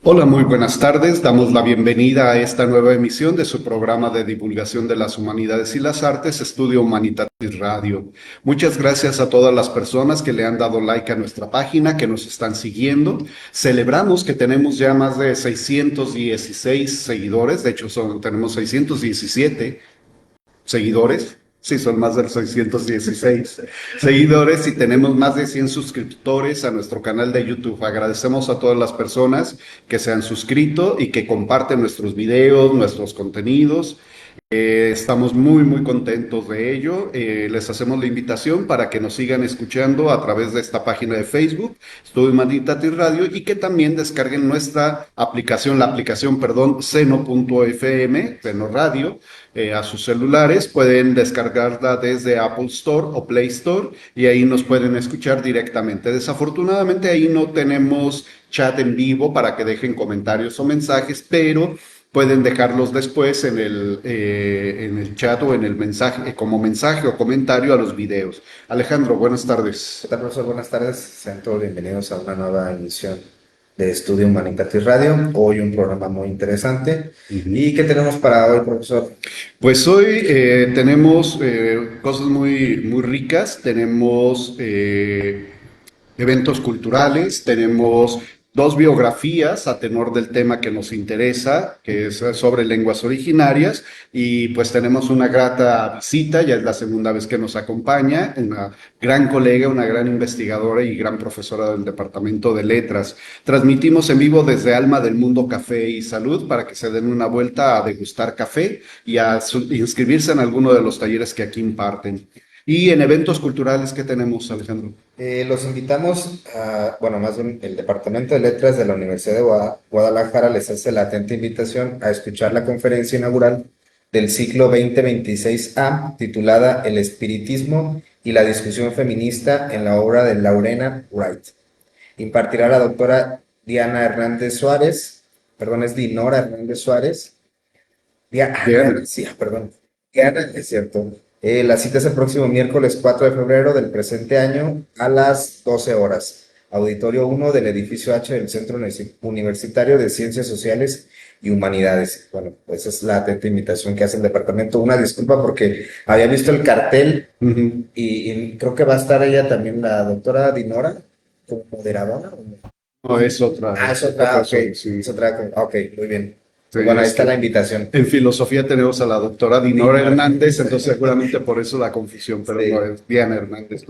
Hola, muy buenas tardes. Damos la bienvenida a esta nueva emisión de su programa de divulgación de las humanidades y las artes, Estudio Humanitatis Radio. Muchas gracias a todas las personas que le han dado like a nuestra página, que nos están siguiendo. Celebramos que tenemos ya más de 616 seguidores, de hecho tenemos 617 seguidores. Sí, son más de 616 seguidores y tenemos más de 100 suscriptores a nuestro canal de YouTube. Agradecemos a todas las personas que se han suscrito y que comparten nuestros videos, nuestros contenidos. Estamos muy contentos de ello. Les hacemos la invitación para que nos sigan escuchando a través de esta página de Facebook, Estudio Humanitatis Radio, y que también descarguen nuestra aplicación, Seno.fm, Seno Radio, a sus celulares. Pueden descargarla desde Apple Store o Play Store y ahí nos pueden escuchar directamente. Desafortunadamente ahí no tenemos chat en vivo para que dejen comentarios o mensajes, pero pueden dejarlos después en el chat o en el mensaje, como mensaje o comentario a los videos. Alejandro, buenas tardes. ¿Qué tal, profesor? Buenas tardes. Sean todos bienvenidos a una nueva emisión de Estudio Humanitatis Radio. Hoy un programa muy interesante. ¿Y qué tenemos para hoy, profesor? Pues hoy tenemos cosas muy ricas. Tenemos eventos culturales, tenemos dos biografías a tenor del tema que nos interesa, que es sobre lenguas originarias, y pues tenemos una grata visita, ya es la segunda vez que nos acompaña, una gran colega, una gran investigadora y gran profesora del Departamento de Letras. Transmitimos en vivo desde Alma del Mundo Café y Salud para que se den una vuelta a degustar café y a inscribirse en alguno de los talleres que aquí imparten. Y en eventos culturales, ¿qué tenemos, Alejandro? Los invitamos bueno, más bien el Departamento de Letras de la Universidad de Guadalajara les hace la atenta invitación a escuchar la conferencia inaugural del ciclo 2026A, titulada El espiritismo y la discusión feminista en la obra de Lorena Wright. Impartirá la doctora Diana Hernández Suárez, perdón, es Dinora Hernández Suárez. Diana, sí, perdón. Diana, es cierto. La cita es el próximo miércoles 4 de febrero del presente año a las 12 horas. Auditorio 1 del edificio H del Centro Universitario de Ciencias Sociales y Humanidades. Bueno, pues es la atenta invitación que hace el departamento. Una disculpa porque había visto el cartel y creo que va a estar ella también, la doctora Dinora, como moderadora. No, es otra. Es otra, ok. Sí. Es otra, ok, muy bien. Sí, Bueno, ahí está la invitación. En filosofía tenemos a la doctora Dinora Hernández, entonces seguramente por eso la confusión, pero sí, no es Diana Hernández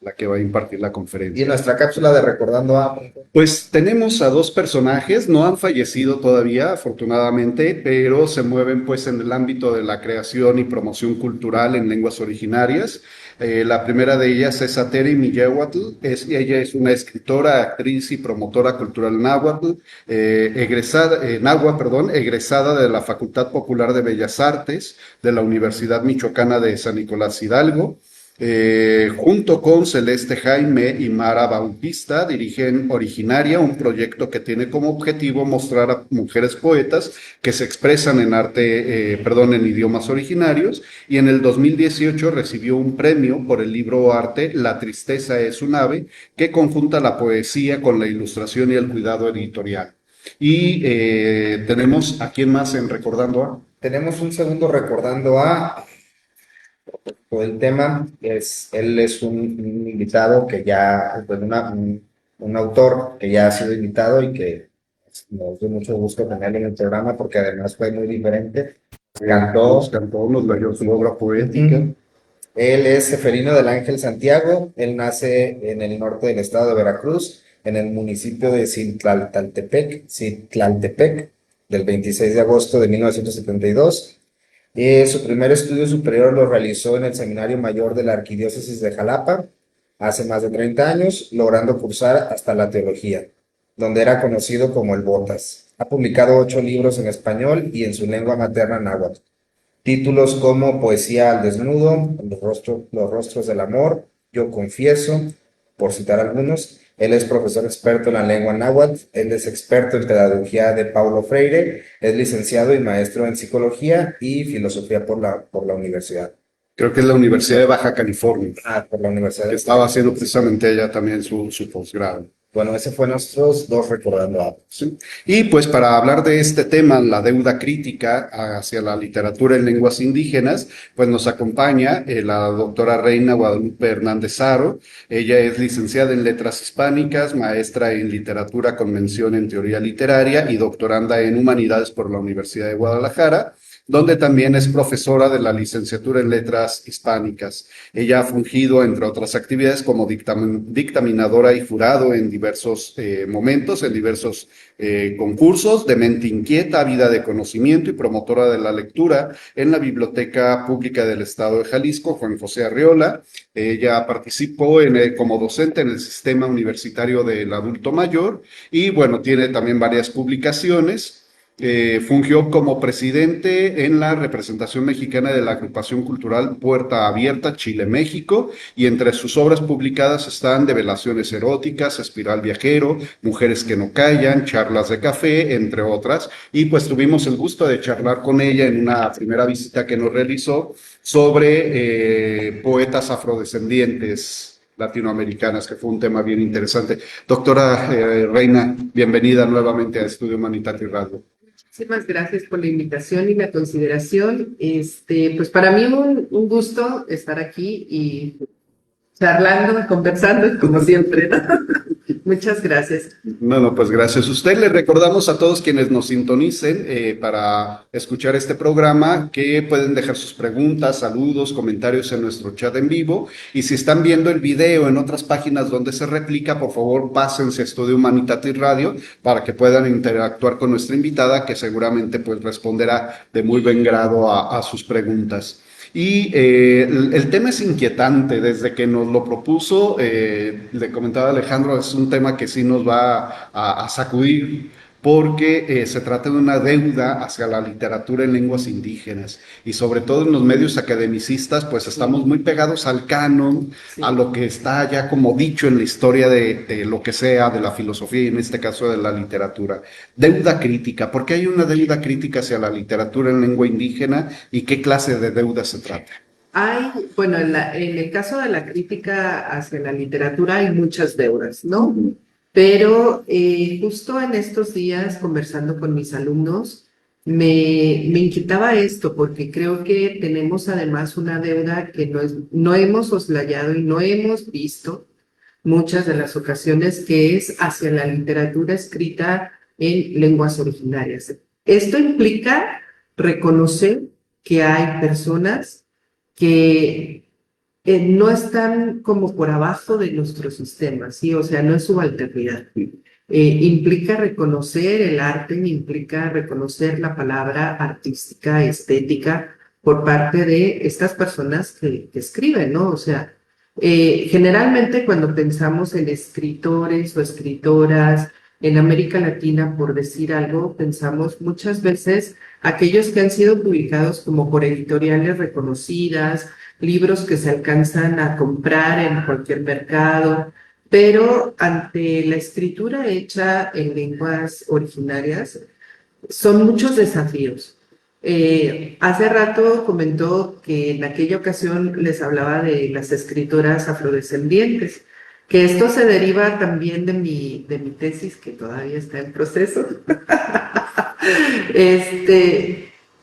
la que va a impartir la conferencia. Y nuestra cápsula de Recordando a... Pues tenemos a dos personajes, no han fallecido todavía, afortunadamente, pero se mueven pues en el ámbito de la creación y promoción cultural en lenguas originarias. La primera de ellas es Ateri Miyehuatl. Ella es una escritora, actriz y promotora cultural náhuatl, egresada de la Facultad Popular de Bellas Artes de la Universidad Michoacana de San Nicolás Hidalgo. Junto con Celeste Jaime y Mara Bautista dirigen Originaria, un proyecto que tiene como objetivo mostrar a mujeres poetas que se expresan en idiomas originarios, y en el 2018 recibió un premio por el libro arte La tristeza es un ave, que conjunta la poesía con la ilustración y el cuidado editorial. Y tenemos a quién más en Recordando a. Tenemos un segundo Recordando a... El tema es, él es un invitado que ya, pues un autor que ya ha sido invitado y que nos dio mucho gusto tenerlo en el programa porque además fue muy diferente. Cantó, nos leyó su obra poética. Él es Seferino del Ángel Santiago. Él nace en el norte del estado de Veracruz, en el municipio de Citlaltepec, del 26 de agosto de 1972. Su primer estudio superior lo realizó en el Seminario Mayor de la Arquidiócesis de Jalapa hace más de 30 años, logrando cursar hasta la teología, donde era conocido como el Botas. Ha publicado 8 libros en español y en su lengua materna náhuatl. Títulos como Poesía al desnudo, Los rostros del amor, Yo confieso, por citar algunos. Él es profesor experto en la lengua náhuatl, él es experto en pedagogía de Paulo Freire, es licenciado y maestro en psicología y filosofía por la universidad. Creo que es la Universidad de Baja California. Por la Universidad de Estaba haciendo precisamente ella también su posgrado. bueno, ese fue nuestros dos recordando a. Sí. Y pues para hablar de este tema, la deuda crítica hacia la literatura en lenguas indígenas, pues nos acompaña la doctora Reina Guadalupe Hernández Haro. Ella es licenciada en Letras Hispánicas, maestra en Literatura con mención en Teoría Literaria y doctoranda en Humanidades por la Universidad de Guadalajara, donde también es profesora de la licenciatura en Letras Hispánicas. Ella ha fungido, entre otras actividades, como dictaminadora y jurado en diversos momentos, en diversos concursos de mente inquieta, ávida de conocimiento y promotora de la lectura en la Biblioteca Pública del Estado de Jalisco, Juan José Arriola. Ella participó como docente en el sistema universitario del adulto mayor y, bueno, tiene también varias publicaciones. Fungió como presidente en la representación mexicana de la agrupación cultural Puerta Abierta Chile-México y entre sus obras publicadas están Develaciones eróticas, Espiral viajero, Mujeres que no callan, Charlas de café, entre otras. Y pues tuvimos el gusto de charlar con ella en una primera visita que nos realizó sobre poetas afrodescendientes latinoamericanas, que fue un tema bien interesante. Doctora Reina, bienvenida nuevamente a Estudio Humanitatis Radio. Muchísimas gracias por la invitación y la consideración. Pues para mí un gusto estar aquí y charlando, conversando, como siempre, ¿no? Muchas gracias. No, pues gracias a usted. Le recordamos a todos quienes nos sintonicen para escuchar este programa que pueden dejar sus preguntas, saludos, comentarios en nuestro chat en vivo. Y si están viendo el video en otras páginas donde se replica, por favor pásense a Estudio Humanitatis Radio para que puedan interactuar con nuestra invitada, que seguramente pues responderá de muy buen grado a sus preguntas. Y el tema es inquietante, desde que nos lo propuso, le comentaba Alejandro, es un tema que sí nos va a sacudir, porque se trata de una deuda hacia la literatura en lenguas indígenas y sobre todo en los medios academicistas, pues estamos muy pegados al canon, Sí. a lo que está ya como dicho en la historia de lo que sea, de la filosofía y en este caso de la literatura. Deuda crítica, ¿por qué hay una deuda crítica hacia la literatura en lengua indígena y qué clase de deuda se trata? Bueno, en el caso de la crítica hacia la literatura hay muchas deudas, ¿no? Pero justo en estos días, conversando con mis alumnos, me inquietaba esto, porque creo que tenemos además una deuda que no hemos soslayado y no hemos visto muchas de las ocasiones, que es hacia la literatura escrita en lenguas originarias. Esto implica reconocer que hay personas que no están como por abajo de nuestro sistema, ¿sí? O sea, no es subalternidad. Implica reconocer el arte, implica reconocer la palabra artística, estética, por parte de estas personas que escriben, ¿no? O sea, generalmente cuando pensamos en escritores o escritoras en América Latina, por decir algo, pensamos muchas veces aquellos que han sido publicados como por editoriales reconocidas, libros que se alcanzan a comprar en cualquier mercado, pero ante la escritura hecha en lenguas originarias, son muchos desafíos. Hace rato comentó que en aquella ocasión les hablaba de las escritoras afrodescendientes, que esto se deriva también de mi tesis, que todavía está en proceso.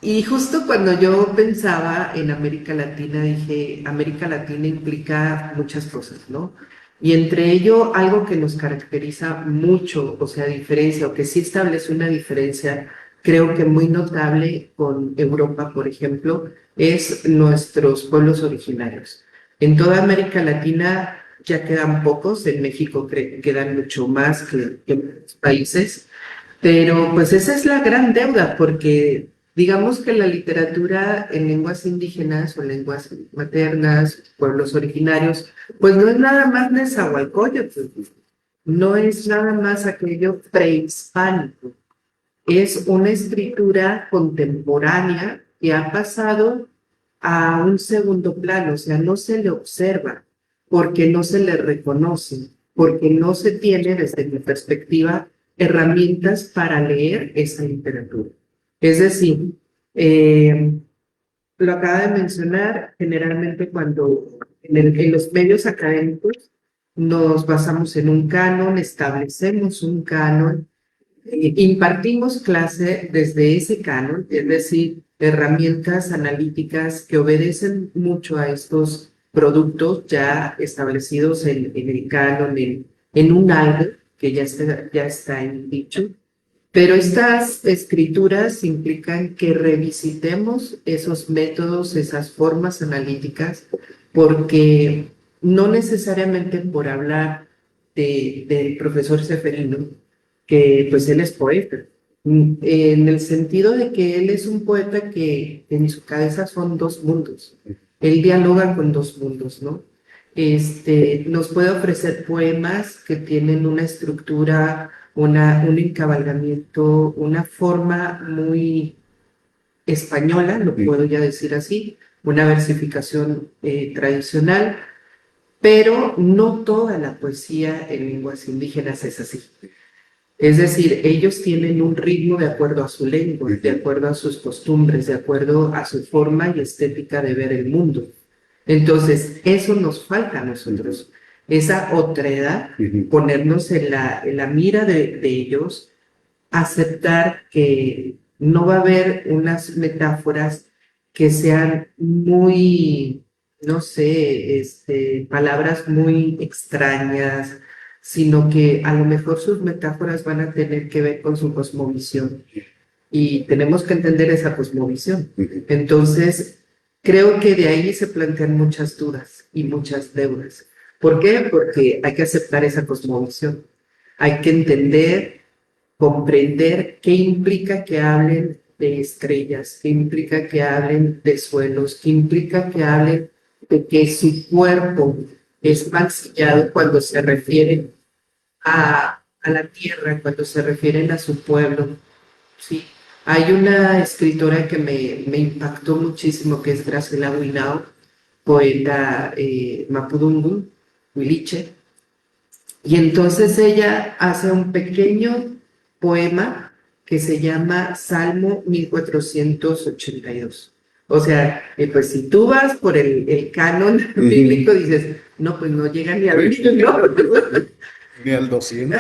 Y justo cuando yo pensaba en América Latina, dije, América Latina implica muchas cosas, ¿no? Y entre ello, algo que nos caracteriza mucho, o sea, diferencia, o que sí establece una diferencia, creo que muy notable con Europa, por ejemplo, es nuestros pueblos originarios. En toda América Latina ya quedan pocos, en México quedan mucho más que en otros países, pero pues esa es la gran deuda, porque digamos que la literatura en lenguas indígenas o lenguas maternas, pueblos originarios, pues no es nada más Nezahualcóyotl, no es nada más aquello prehispánico, es una escritura contemporánea que ha pasado a un segundo plano, o sea, no se le observa porque no se le reconoce, porque no se tiene desde mi perspectiva herramientas para leer esa literatura. Es decir, lo acaba de mencionar, generalmente cuando en los medios académicos nos basamos en un canon, establecemos un canon, impartimos clase desde ese canon, es decir, herramientas analíticas que obedecen mucho a estos productos ya establecidos en el canon, en un algo que ya está en dicho. Pero estas escrituras implican que revisitemos esos métodos, esas formas analíticas, porque no necesariamente por hablar del profesor Seferino, que pues él es poeta, en el sentido de que él es un poeta que en su cabeza son dos mundos. Él dialoga con dos mundos, ¿no? Nos puede ofrecer poemas que tienen una estructura, un encabalgamiento, una forma muy española, lo puedo ya decir así, una versificación tradicional, pero no toda la poesía en lenguas indígenas es así. Es decir, ellos tienen un ritmo de acuerdo a su lengua, de acuerdo a sus costumbres, de acuerdo a su forma y estética de ver el mundo. Entonces, eso nos falta a nosotros, esa otredad, ponernos en la mira de ellos, aceptar que no va a haber unas metáforas que sean muy, no sé, palabras muy extrañas, sino que a lo mejor sus metáforas van a tener que ver con su cosmovisión y tenemos que entender esa cosmovisión. Entonces, creo que de ahí se plantean muchas dudas y muchas deudas. ¿Por qué? Porque hay que aceptar esa cosmovisión. Hay que entender, comprender qué implica que hablen de estrellas, qué implica que hablen de suelos, qué implica que hablen de que su cuerpo es mancillado cuando se refieren a la tierra, cuando se refieren a su pueblo. Sí, hay una escritora que me impactó muchísimo, que es Graciela Buinao, poeta mapudungun, huiliche, y entonces ella hace un pequeño poema que se llama Salmo 1482. O sea, pues si tú vas por el canon bíblico, dices, no, pues no llega ni al 1000, ¿no? Ni al 200.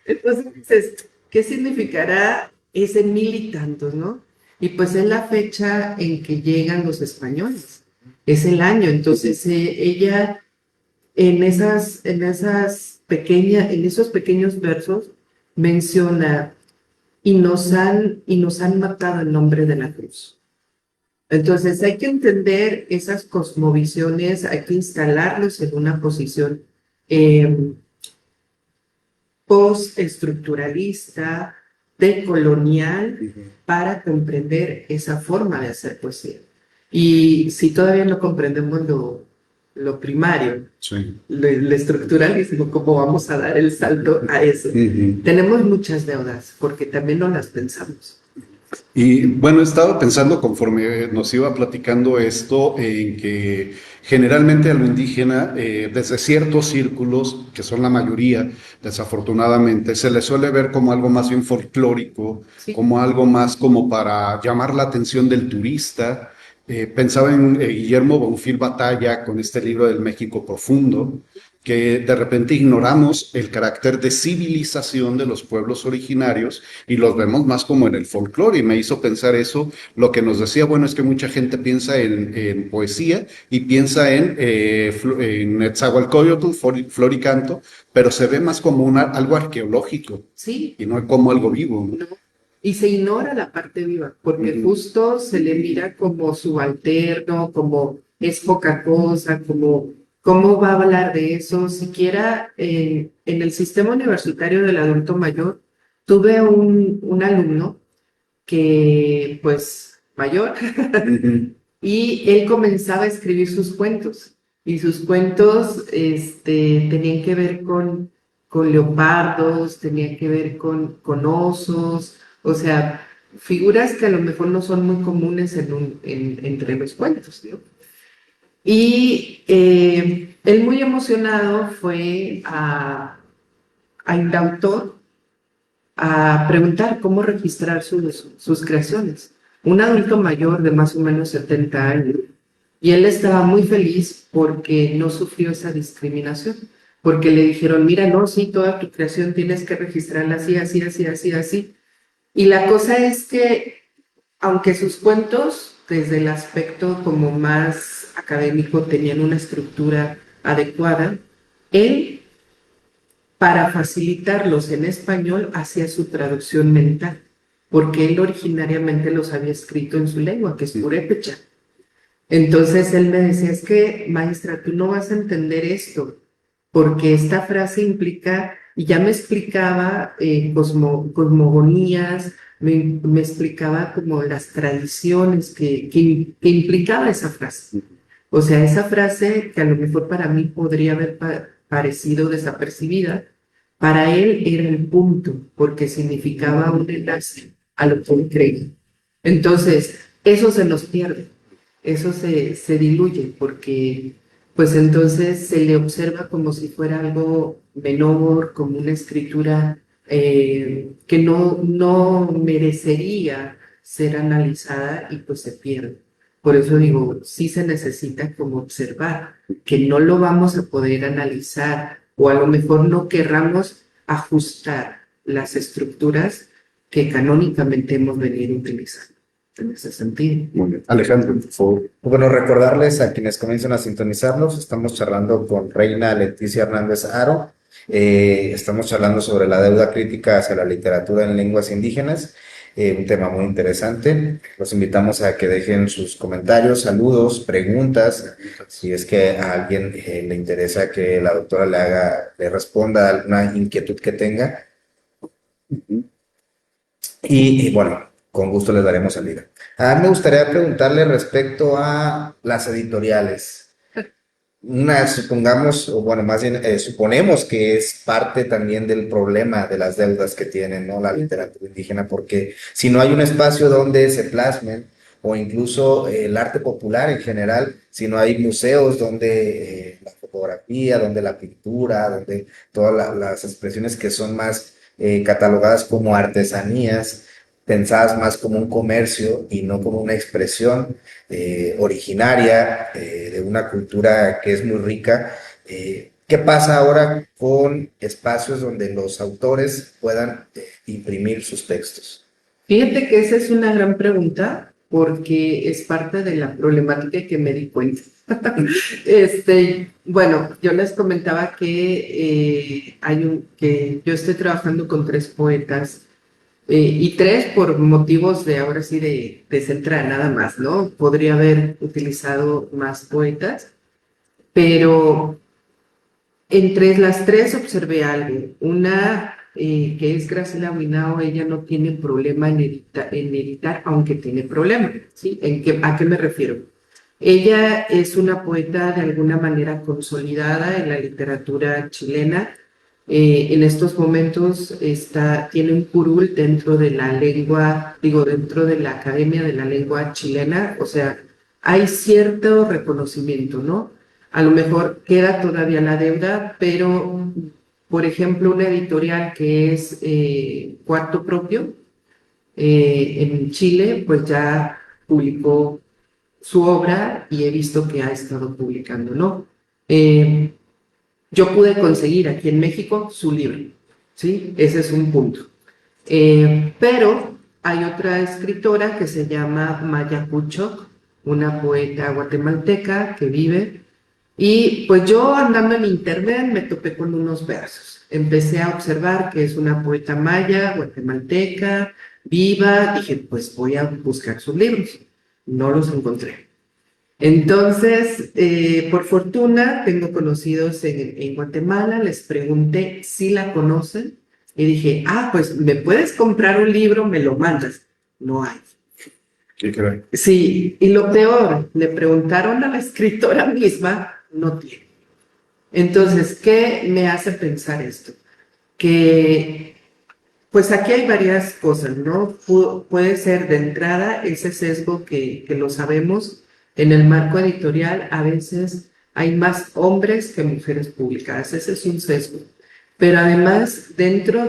Entonces dices, ¿qué significará ese 1000 y tantos, no? Y pues es la fecha en que llegan los españoles, es el año. Entonces ella en esos pequeños versos menciona y nos han matado en nombre de la cruz. Entonces hay que entender esas cosmovisiones, hay que instalarlos en una posición postestructuralista, decolonial, para comprender esa forma de hacer poesía. Y si todavía no comprendemos lo primario, Sí. el estructuralismo, ¿cómo vamos a dar el salto a eso? Tenemos muchas deudas porque también no las pensamos. Y bueno, he estado pensando conforme nos iba platicando esto, en que generalmente a lo indígena, desde ciertos círculos, que son la mayoría, desafortunadamente, se le suele ver como algo más bien folclórico, Sí. como algo más como para llamar la atención del turista. Pensaba en Guillermo Bonfil Batalla con este libro del México Profundo, que de repente ignoramos el carácter de civilización de los pueblos originarios y los vemos más como en el folclore. Y me hizo pensar eso. Lo que nos decía, bueno, es que mucha gente piensa en poesía y piensa en Netzahualcóyotl, flor y canto, pero se ve más como algo arqueológico Sí. y no como algo vivo, ¿no? No. Y se ignora la parte viva, porque justo se le mira como subalterno, como es poca cosa, como cómo va a hablar de eso. Siquiera en el sistema universitario del adulto mayor, tuve un alumno que, pues, mayor, y él comenzaba a escribir sus cuentos. Y sus cuentos tenían que ver con leopardos, tenían que ver con osos, o sea, figuras que a lo mejor no son muy comunes entre los cuentos, ¿no? Y él muy emocionado fue a Indautor a preguntar cómo registrar sus creaciones. Un adulto mayor de más o menos 70 años Y él estaba muy feliz porque no sufrió esa discriminación, porque le dijeron, mira, no, sí, toda tu creación tienes que registrarla así, así, así, así, así. Y la cosa es que, aunque sus cuentos, desde el aspecto como más académico, tenían una estructura adecuada, él, para facilitarlos en español, hacía su traducción mental, porque él originariamente los había escrito en su lengua, que es purépecha. Entonces él me decía, es que, maestra, tú no vas a entender esto, porque esta frase implica, y ya me explicaba cosmogonías, me explicaba como las tradiciones que implicaba esa frase. O sea, esa frase que a lo mejor para mí podría haber parecido desapercibida, para él era el punto, porque significaba un enlace a lo que él creía. Entonces, eso se nos pierde, eso se diluye, porque pues entonces se le observa como si fuera algo menor, como una escritura que no merecería ser analizada y pues se pierde. Por eso digo, sí se necesita como observar, que no lo vamos a poder analizar o a lo mejor no querramos ajustar las estructuras que canónicamente hemos venido utilizando en ese sentido. Muy bien. Alejandro, por favor. Bueno, recordarles a quienes comienzan a sintonizarnos, estamos charlando con Reina Leticia Hernández Aro. Estamos charlando sobre la deuda crítica hacia la literatura en lenguas indígenas, un tema muy interesante. Los invitamos a que dejen sus comentarios, saludos, preguntas, si es que a alguien le interesa que la doctora le responda a alguna inquietud que tenga. Y bueno, con gusto les daremos salida. A mí me gustaría preguntarle respecto a las editoriales. Supongamos, o bueno, más bien suponemos que es parte también del problema de las deudas que tienen, ¿no? La literatura indígena, porque si no hay un espacio donde se plasmen, o incluso el arte popular en general, si no hay museos donde la fotografía, donde la pintura, donde todas las expresiones que son más catalogadas como artesanías, pensadas más como un comercio y no como una expresión originaria de una cultura que es muy rica. ¿Qué pasa ahora con espacios donde los autores puedan imprimir sus textos? Fíjate que esa es una gran pregunta porque es parte de la problemática que me di cuenta. Bueno, yo les comentaba que yo estoy trabajando con 3 poetas y 3 por motivos de ahora sí de centrar nada más, ¿no? Podría haber utilizado más poetas, pero entre las 3 observé algo. Una que es Graciela Winao, ella no tiene problema en editar, aunque tiene problema, ¿sí? ¿A qué me refiero? Ella es una poeta de alguna manera consolidada en la literatura chilena. En estos momentos tiene un curul dentro de la lengua, dentro de la Academia de la Lengua Chilena, o sea, hay cierto reconocimiento, ¿no? A lo mejor queda todavía la deuda, pero, por ejemplo, una editorial que es Cuarto Propio, en Chile, pues ya publicó su obra y he visto que ha estado publicando, ¿no? Yo pude conseguir aquí en México su libro, ¿sí? Ese es un punto. Pero hay otra escritora que se llama Maya Kuchok, una poeta guatemalteca que vive, y pues yo andando en internet me topé con unos versos. Empecé a observar que es una poeta maya, guatemalteca, viva, dije, pues voy a buscar sus libros. No los encontré. Entonces, por fortuna, tengo conocidos en Guatemala, les pregunté si la conocen y dije, pues me puedes comprar un libro, me lo mandas. No hay. ¿Qué creen? Sí, y lo peor, le preguntaron a la escritora misma, no tiene. Entonces, ¿qué me hace pensar esto? Que, pues aquí hay varias cosas, ¿no? Puede ser de entrada ese sesgo que lo sabemos. En el marco editorial a veces hay más hombres que mujeres publicadas, ese es un sesgo. Pero además, dentro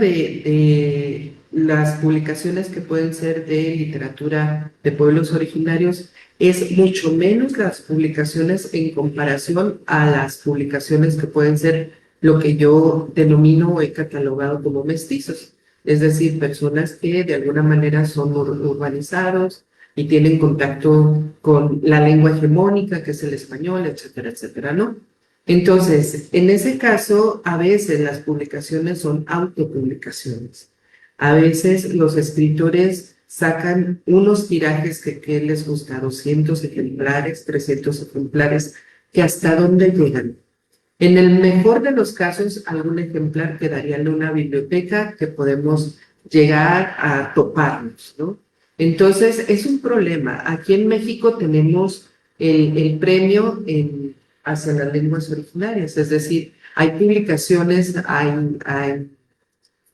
las publicaciones que pueden ser de literatura de pueblos originarios es mucho menos las publicaciones en comparación a las publicaciones que pueden ser lo que yo denomino o he catalogado como mestizos, es decir, personas que de alguna manera son urbanizados y tienen contacto con la lengua hegemónica, que es el español, etcétera, etcétera, ¿no? Entonces, en ese caso, a veces las publicaciones son autopublicaciones. A veces los escritores sacan unos tirajes que les gusta, 200 ejemplares, 300 ejemplares, que hasta dónde llegan. En el mejor de los casos, algún ejemplar quedaría en una biblioteca que podemos llegar a toparnos, ¿no? Entonces, es un problema. Aquí en México tenemos el premio hacia las lenguas originarias, es decir, hay publicaciones, hay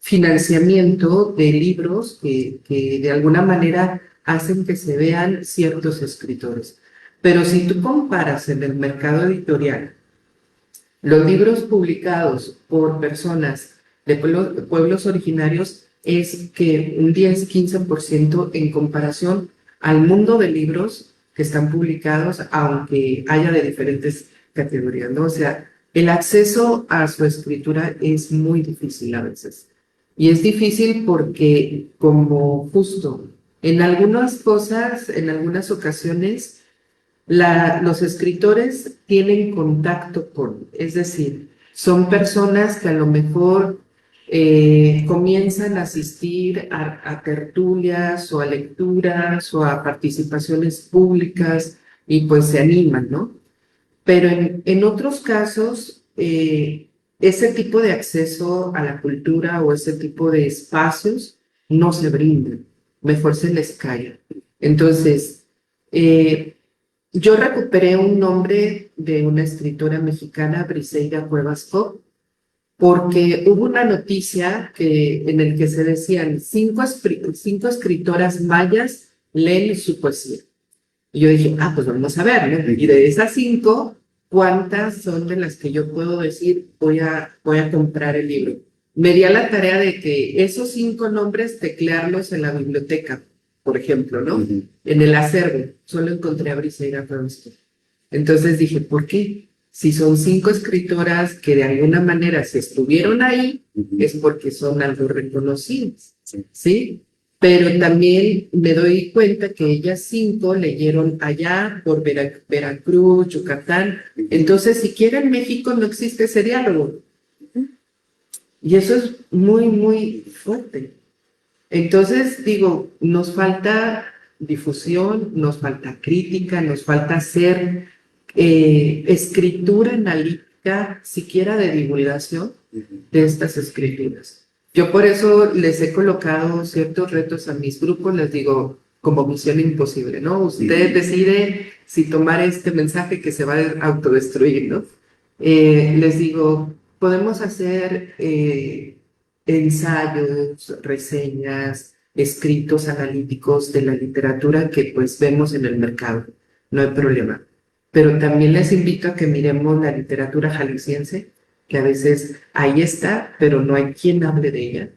financiamiento de libros que de alguna manera hacen que se vean ciertos escritores. Pero si tú comparas en el mercado editorial los libros publicados por personas de pueblos originarios, es que un 10-15% en comparación al mundo de libros que están publicados, aunque haya de diferentes categorías, ¿no? O sea, el acceso a su escritura es muy difícil a veces. Y es difícil porque, como justo, en algunas cosas, en algunas ocasiones, los escritores tienen contacto con, es decir, son personas que a lo mejor comienzan a asistir a tertulias o a lecturas o a participaciones públicas y pues se animan, ¿no? Pero en otros casos, ese tipo de acceso a la cultura o ese tipo de espacios no se brindan, mejor se les calla. Entonces, yo recuperé un nombre de una escritora mexicana, Briseida Cuevas Cobb, porque hubo una noticia en el que se decían cinco escritoras mayas leen su poesía. Y yo dije, pues vamos a ver, ¿no? Y de esas 5, ¿cuántas son de las que yo puedo decir voy a comprar el libro? Me di a la tarea de que esos 5 nombres teclearlos en la biblioteca, por ejemplo, ¿no? En el acervo, solo encontré a Briseida Cuevas Cobb. Entonces dije, ¿por qué? Si son 5 escritoras que de alguna manera si estuvieron ahí, es porque son algo reconocidas, ¿sí? Pero también me doy cuenta que ellas 5 leyeron allá por Veracruz, Yucatán. Entonces, siquiera en México no existe ese diálogo. Y eso es muy, muy fuerte. Entonces, digo, nos falta difusión, nos falta crítica, nos falta hacer escritura analítica, siquiera de divulgación de estas escrituras. Yo por eso les he colocado ciertos retos a mis grupos, les digo, como misión imposible, ¿no? Usted decide si tomar este mensaje que se va a autodestruir, ¿no? Les digo, podemos hacer ensayos, reseñas, escritos analíticos de la literatura que pues vemos en el mercado, no hay problema. Pero también les invito a que miremos la literatura jalisciense, que a veces ahí está, pero no hay quien hable de ella.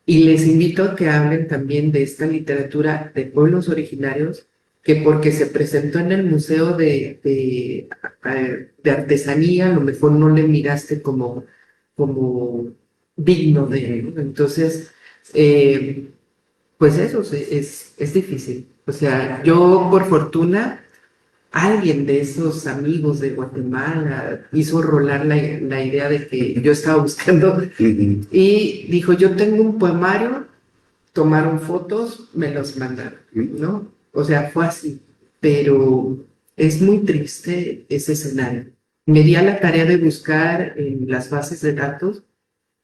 Y les invito a que hablen también de esta literatura de pueblos originarios, que porque se presentó en el Museo de Artesanía, a lo mejor no le miraste como digno de él, ¿no? Entonces, pues eso es difícil. O sea, yo por fortuna, alguien de esos amigos de Guatemala hizo rolar la idea de que yo estaba buscando y dijo, yo tengo un poemario, tomaron fotos, me los mandaron, ¿no? O sea, fue así, pero es muy triste ese escenario. Me di a la tarea de buscar en las bases de datos,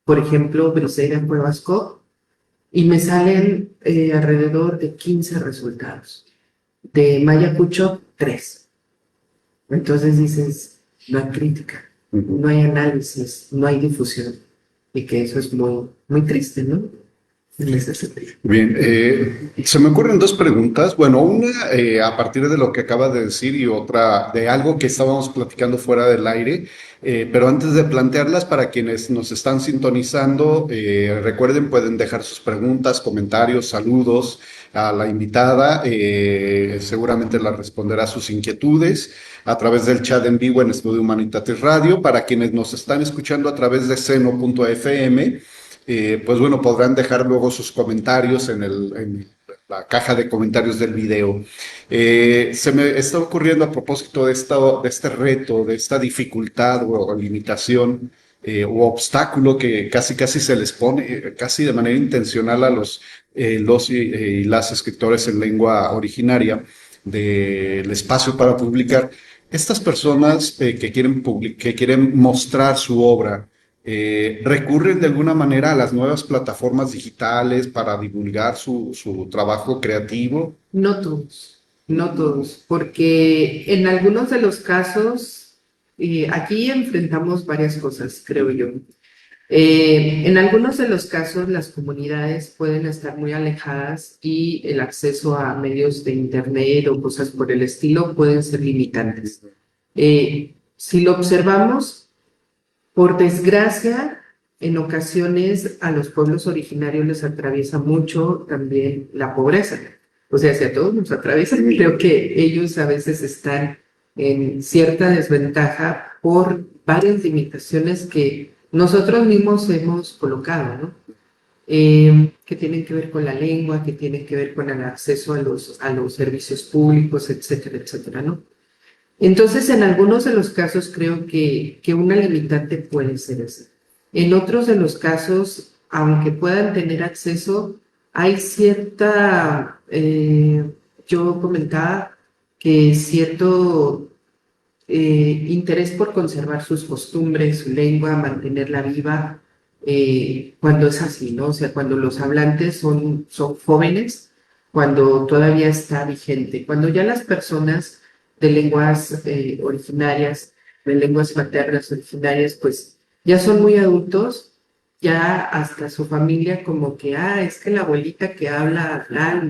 por ejemplo, Briseida Cuevas Cobb, y me salen alrededor de 15 resultados. De Maya Kuchok, 3. Entonces dices, no hay crítica, no hay análisis, no hay difusión. Y que eso es muy, muy triste, ¿no? en ese sentido. Bien, se me ocurren dos preguntas. Bueno, una a partir de lo que acaba de decir y otra de algo que estábamos platicando fuera del aire. Pero antes de plantearlas, para quienes nos están sintonizando, recuerden, pueden dejar sus preguntas, comentarios, saludos a la invitada. Seguramente la responderá sus inquietudes a través del chat en vivo en Estudio Humanitatis Radio. Para quienes nos están escuchando a través de seno.fm, pues bueno, podrán dejar luego sus comentarios en la caja de comentarios del video. Se me está ocurriendo a propósito de este reto, de esta dificultad o limitación o obstáculo que casi se les pone, casi de manera intencional a los y las escritores en lengua originaria del espacio para publicar. Estas personas que quieren mostrar su obra, recurren de alguna manera a las nuevas plataformas digitales para divulgar su trabajo creativo. No todos, no todos, porque en algunos de los casos, aquí enfrentamos varias cosas, creo yo. En algunos de los casos, las comunidades pueden estar muy alejadas y el acceso a medios de internet o cosas por el estilo pueden ser limitantes. Si lo observamos, por desgracia, en ocasiones a los pueblos originarios les atraviesa mucho también la pobreza. O sea, si a todos nos atraviesa, creo que ellos a veces están en cierta desventaja por varias limitaciones que nosotros mismos hemos colocado, ¿no? Que tienen que ver con la lengua, que tienen que ver con el acceso a los servicios públicos, etcétera, etcétera, ¿no? Entonces, en algunos de los casos creo que una limitante puede ser esa. En otros de los casos, aunque puedan tener acceso, hay cierta, yo comentaba que cierto interés por conservar sus costumbres, su lengua, mantenerla viva, cuando es así, ¿no? O sea, cuando los hablantes son jóvenes, cuando todavía está vigente, cuando ya las personas de lenguas originarias, de lenguas maternas originarias, pues ya son muy adultos, ya hasta su familia como que, es que la abuelita que habla,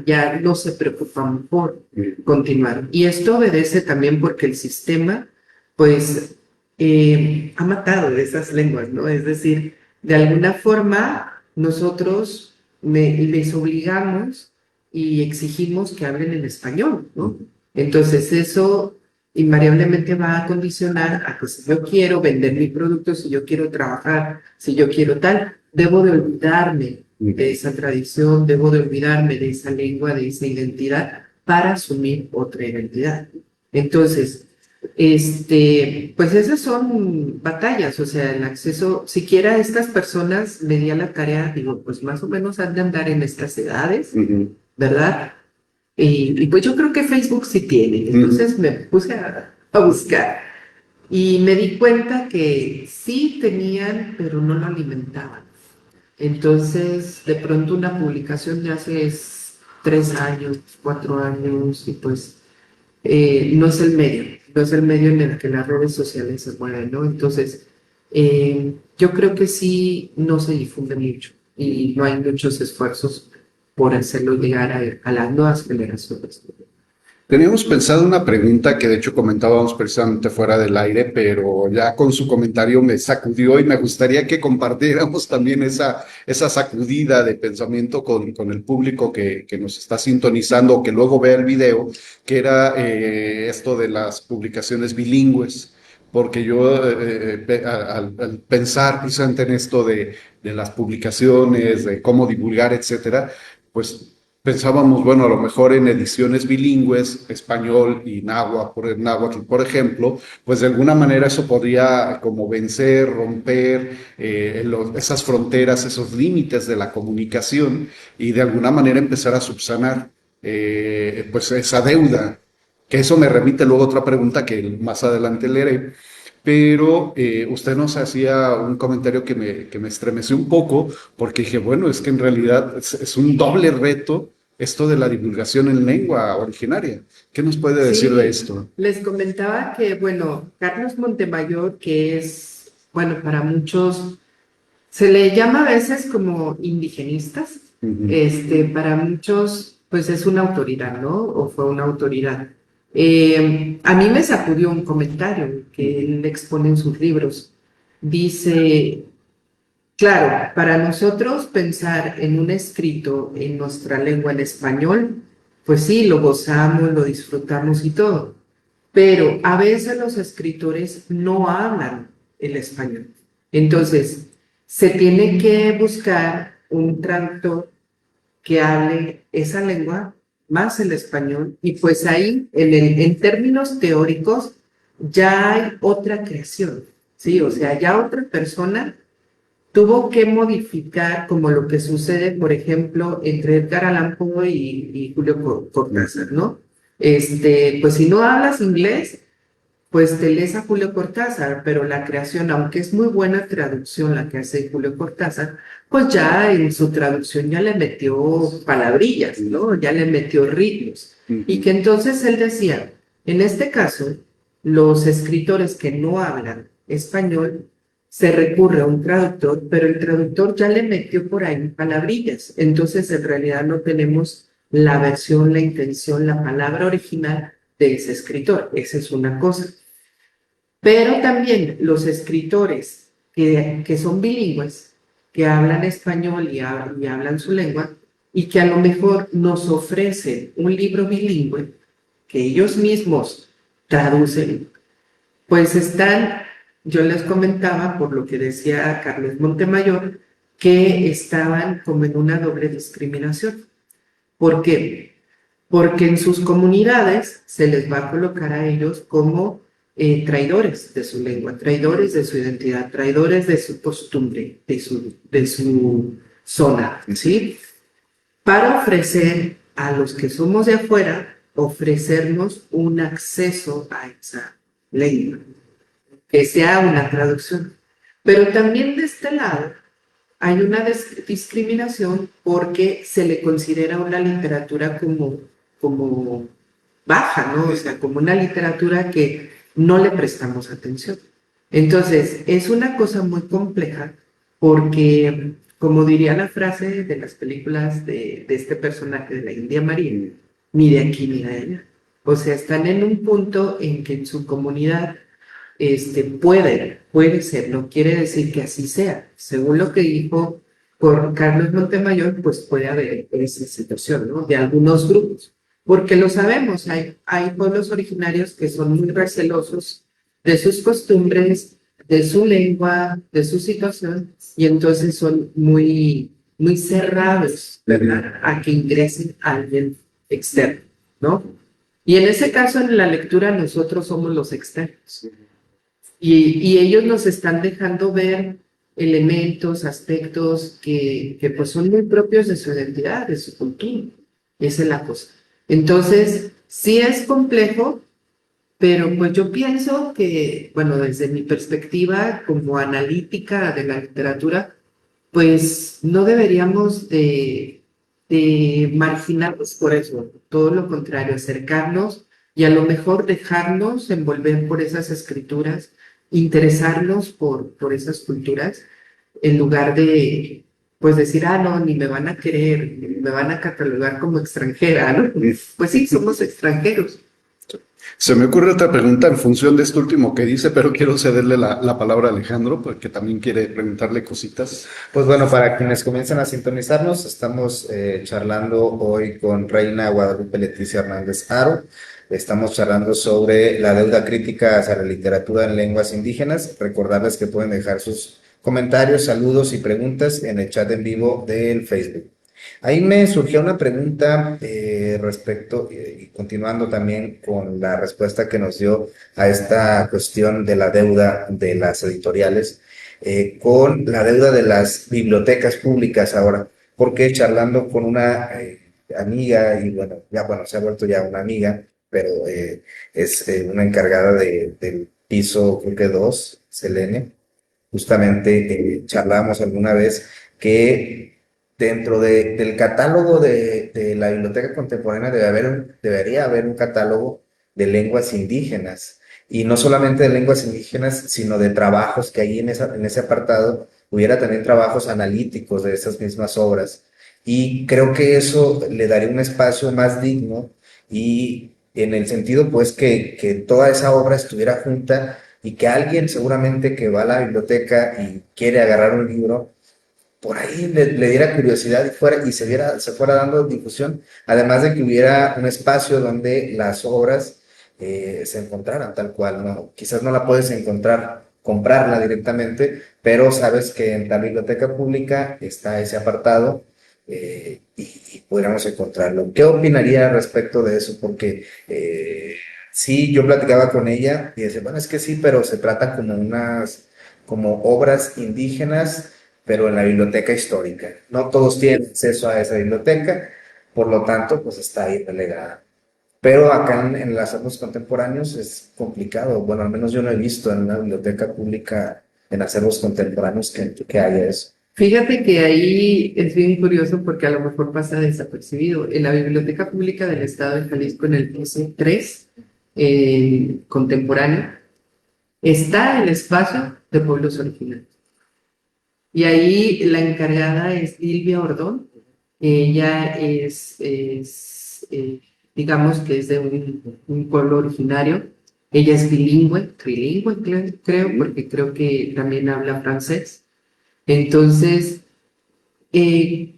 ya no se preocupan por continuar. Y esto obedece también porque el sistema, pues, ha matado esas lenguas, ¿no? Es decir, de alguna forma nosotros les obligamos y exigimos que hablen en español, ¿no? Entonces eso invariablemente va a condicionar a que si yo quiero vender mi producto, si yo quiero trabajar, si yo quiero tal, debo de olvidarme de esa tradición, debo de olvidarme de esa lengua, de esa identidad para asumir otra identidad. Entonces, pues esas son batallas, o sea, el acceso, siquiera estas personas me di a la tarea, digo, pues más o menos han de andar en estas edades, ¿verdad? Y pues yo creo que Facebook sí tiene, entonces me puse a buscar y me di cuenta que sí tenían, pero no lo alimentaban. Entonces, de pronto una publicación de hace 3 años, 4 años, y pues no es el medio en el que las redes sociales se mueven, ¿no? Entonces, yo creo que sí no se difunde mucho y no hay muchos esfuerzos por hacerlo llegar a las nuevas generaciones. Teníamos pensado una pregunta que de hecho comentábamos precisamente fuera del aire, pero ya con su comentario me sacudió y me gustaría que compartiéramos también esa sacudida de pensamiento con el público que nos está sintonizando o que luego vea el video, que era esto de las publicaciones bilingües. Porque yo al pensar precisamente en esto de las publicaciones, de cómo divulgar, etcétera, pues pensábamos, bueno, a lo mejor en ediciones bilingües, español y náhuatl, por ejemplo, pues de alguna manera eso podría como vencer, romper esas fronteras, esos límites de la comunicación y de alguna manera empezar a subsanar pues esa deuda. Que eso me remite luego a otra pregunta que más adelante leeré. Pero usted nos hacía un comentario que me estremeció un poco, porque dije, bueno, es que en realidad es un doble reto esto de la divulgación en lengua originaria. ¿Qué nos puede decir de esto? Les comentaba que, bueno, Carlos Montemayor, que es, bueno, para muchos, se le llama a veces como indigenistas, Para muchos, pues es una autoridad, ¿no? O fue una autoridad. A mí me sacudió un comentario que él expone en sus libros. Dice, claro, para nosotros pensar en un escrito en nuestra lengua en español, pues sí, lo gozamos, lo disfrutamos y todo, pero a veces los escritores no hablan el español. Entonces, se tiene que buscar un traductor que hable esa lengua más el español y pues ahí, en términos teóricos, ya hay otra creación, ¿sí? O sea, ya otra persona tuvo que modificar como lo que sucede, por ejemplo, entre Edgar Allan Poe y Julio Cortázar, ¿no? Pues si no hablas inglés, pues te lees a Julio Cortázar, pero la creación, aunque es muy buena traducción la que hace Julio Cortázar, pues ya en su traducción ya le metió palabrillas, ¿no? Ya le metió ritmos. Y que entonces él decía, en este caso, los escritores que no hablan español, se recurre a un traductor, pero el traductor ya le metió por ahí palabrillas. Entonces, en realidad no tenemos la versión, la intención, la palabra original de ese escritor. Esa es una cosa. Pero también los escritores que son bilingües, que hablan español y hablan su lengua, y que a lo mejor nos ofrecen un libro bilingüe que ellos mismos traducen, pues yo les comentaba, por lo que decía Carlos Montemayor, que estaban como en una doble discriminación. ¿Por qué? Porque en sus comunidades se les va a colocar a ellos como traidores de su lengua, traidores de su identidad, traidores de su costumbre, de su zona, ¿sí? Para ofrecer a los que somos de afuera, ofrecernos un acceso a esa lengua, que sea una traducción. Pero también de este lado hay una discriminación porque se le considera una literatura como baja, ¿no? O sea, como una literatura que no le prestamos atención. Entonces, es una cosa muy compleja porque, como diría la frase de las películas de este personaje de la India María, ni de aquí ni de allá. O sea, están en un punto en que en su comunidad puede ser, no quiere decir que así sea. Según lo que dijo por Carlos Montemayor, pues puede haber esa situación, ¿no? De algunos grupos, porque lo sabemos, hay pueblos originarios que son muy recelosos de sus costumbres, de su lengua, de su situación, y entonces son muy cerrados, ¿verdad? A que ingresen alguien externo, ¿no? Y en ese caso, en la lectura, nosotros somos los externos. Y ellos nos están dejando ver elementos, aspectos que pues son muy propios de su identidad, de su cultura. Esa es la cosa. Entonces, sí es complejo, pero pues yo pienso que, bueno, desde mi perspectiva como analítica de la literatura, pues no deberíamos de marginarnos por eso, todo lo contrario, acercarnos y a lo mejor dejarnos envolver por esas escrituras, interesarnos por esas culturas, en lugar de, pues decir, no, ni me van a querer, ni me van a catalogar como extranjera, ¿no? Pues sí, somos extranjeros. Se me ocurre otra pregunta en función de esto último que dice, pero quiero cederle la palabra a Alejandro, porque también quiere preguntarle cositas. Pues bueno, para quienes comienzan a sintonizarnos, estamos charlando hoy con Reina Guadalupe Leticia Hernández Haro. Estamos charlando sobre la deuda crítica hacia la literatura en lenguas indígenas. Recordarles que pueden dejar sus comentarios, saludos y preguntas en el chat en vivo del Facebook. Ahí me surgió una pregunta respecto, y continuando también con la respuesta que nos dio a esta cuestión de la deuda de las editoriales, con la deuda de las bibliotecas públicas ahora, porque charlando con una amiga, y bueno, se ha vuelto ya una amiga, pero es una encargada del piso, creo que 2, Selene, justamente charlábamos alguna vez que dentro del catálogo de la Biblioteca Contemporánea debería haber un catálogo de lenguas indígenas, y no solamente de lenguas indígenas, sino de trabajos que ahí en ese apartado hubiera también trabajos analíticos de esas mismas obras, y creo que eso le daría un espacio más digno y en el sentido pues que toda esa obra estuviera junta y que alguien seguramente que va a la biblioteca y quiere agarrar un libro, por ahí le diera curiosidad y se fuera dando difusión, además de que hubiera un espacio donde las obras se encontraran tal cual, ¿no? Quizás no la puedes encontrar, comprarla directamente, pero sabes que en la biblioteca pública está ese apartado y pudiéramos encontrarlo. ¿Qué opinaría respecto de eso? Porque sí, yo platicaba con ella y decía, bueno, es que sí, pero se trata como obras indígenas pero en la biblioteca histórica. No todos tienen acceso a esa biblioteca, por lo tanto, pues está ahí relegada. Pero acá en los acervos contemporáneos es complicado. Bueno, al menos yo no he visto en una biblioteca pública en acervos contemporáneos que haya eso. Fíjate que ahí es bien curioso porque a lo mejor pasa desapercibido. En la Biblioteca Pública del Estado de Jalisco, en el piso 3, contemporáneo, está el espacio de pueblos originarios. Y ahí la encargada es Silvia Ordón. Ella digamos que es de un pueblo originario. Ella es trilingüe creo, porque creo que también habla francés. Entonces, eh,